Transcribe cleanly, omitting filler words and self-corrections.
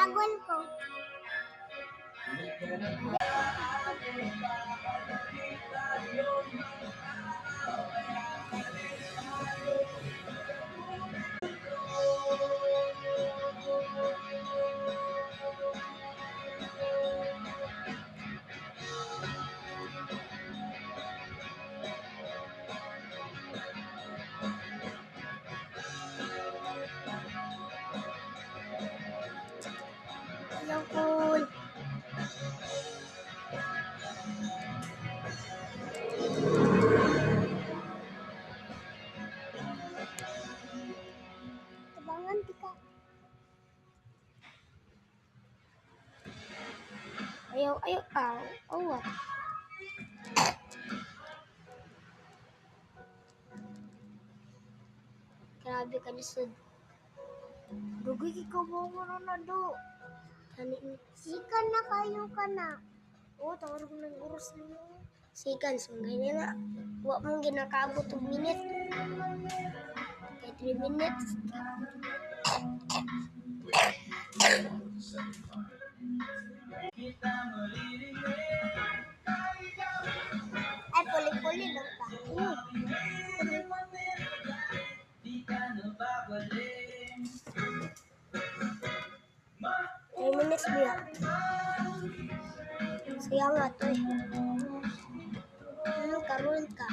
Agol ko. Hello, cool. Tabangan tika. Ayaw, awat. Grabe ka lisod. Dugoy ikaw mo na do. Sikan na kayo ka na. Oo, tawag ko ng oras niyo. Sikan, sunggay nila. Huwag mong ginakabot 2 minutes. Kaya 3 minutes. Ay, puli-puli lang tayo. 3 minutes biya. Saya nga to eh. Karul ka.